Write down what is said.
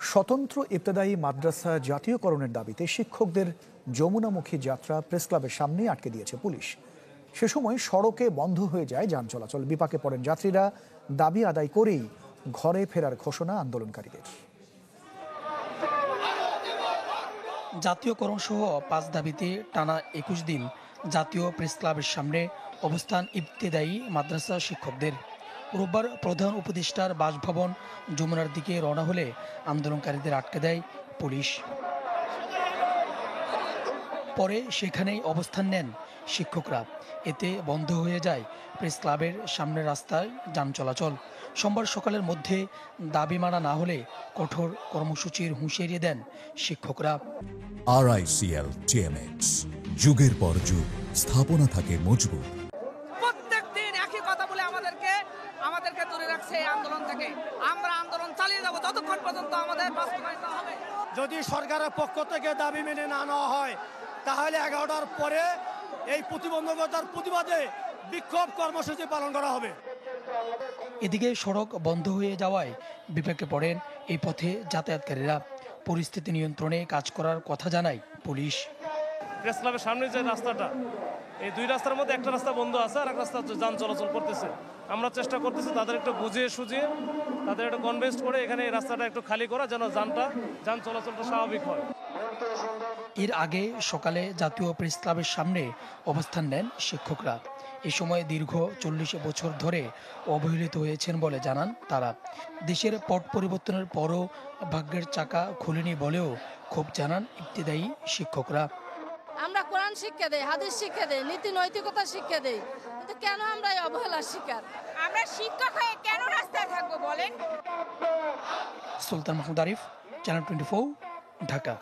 স্বতন্ত্র ইবতেদায়ী মাদ্রাসা জাতীয়করণের দাবিতে শিক্ষকদের যমুনামুখী যাত্রা প্রেসক্লাবের সামনে আটকে দিয়েছে পুলিশ। সে সময় সড়কে বন্ধ হয়ে যায় যান চলাচল। বিপাকে পড়েন যাত্রীরা। দাবি আদায় করেই ঘরে ফেরার ঘোষণা আন্দোলনকারীদের। জাতীয়করণ সহ 5 দাবিতে টানা 21 দিন জাতীয় প্রেসক্লাবের সামনে অবস্থান ইবতেদায়ী মাদ্রাসা শিক্ষকদের। রোববার প্রধান উপদেষ্টার বাসভবন যমুনার দিকে রওনা হলে আন্দোলনকারীদের আটকে দেয় পুলিশ। পরে সেখানেই অবস্থান নেন শিক্ষকরা। এতে বন্ধ হয়ে যায় প্রেস ক্লাবের সামনের রাস্তায় যান চলাচল। সোমবার সকালের মধ্যে দাবি মানা না হলে কঠোর কর্মসূচির হুঁশিয়ারি দেন শিক্ষকরা। RICL TMX, যুগের পর যুগ স্থাপনা থাকে মজবুত। প্রত্যেকদিন একই কথা বলে আমাদেরকে দূরে রাখছে এই আন্দোলন থেকে। আমরা আন্দোলন চালিয়ে যাব যতক্ষণ পর্যন্ত আমাদের বাস্তবায়িত হবে। যদি সরকারের পক্ষ থেকে দাবি মেনে না নেওয়া হয় তাহলে 11টার পরে এই প্রতিবন্ধকতার প্রতিবাদে বিক্ষোভ কর্মসূচি পালন করা হবে। এদিকে সড়ক বন্ধ হয়ে যাওয়ায় বিপাকে পড়েন এই পথে যাতায়াতকারীরা। পরিস্থিতি নিয়ন্ত্রণে কাজ করার কথা জানায় পুলিশ। প্রেস ক্লাবের সামনে যে রাস্তাটা, এই দুই রাস্তার মধ্যে একটা রাস্তা বন্ধ আছে আর এক রাস্তা যান চলাচল করতেছে। আমরা চেষ্টা করতেছি তাদের একটু বুঝিয়ে সুঝিয়ে তাদের একটু কনভিন্স করে এখানে এই রাস্তাটা একটু খালি করা, যেন যান চলাচলটা স্বাভাবিক হয়। এর আগে সকালে জাতীয় প্রেস ক্লাবের সামনে অবস্থান নেন শিক্ষকরা। এ সময় দীর্ঘ 40 বছর ধরে অবহেলিত হয়েছেন বলে জানান তারা। দেশের পট পরিবর্তনের পরও ভাগ্যের চাকা খুলেনি বলেও ক্ষোভ জানান ইবতেদায়ী শিক্ষকরা। আমরা কোরআন শিক্ষা দেই, হাদিস শিক্ষা দেই, নীতি নৈতিকতা শিক্ষা দেই, কিন্তু কেন আমরা এই অবহেলার শিকার? আমরা শিক্ষক হয়ে কেন রাস্তায় থাকবো বলেন? সুলতান মাহমুদ আরিফ, চ্যানেল 24, ঢাকা।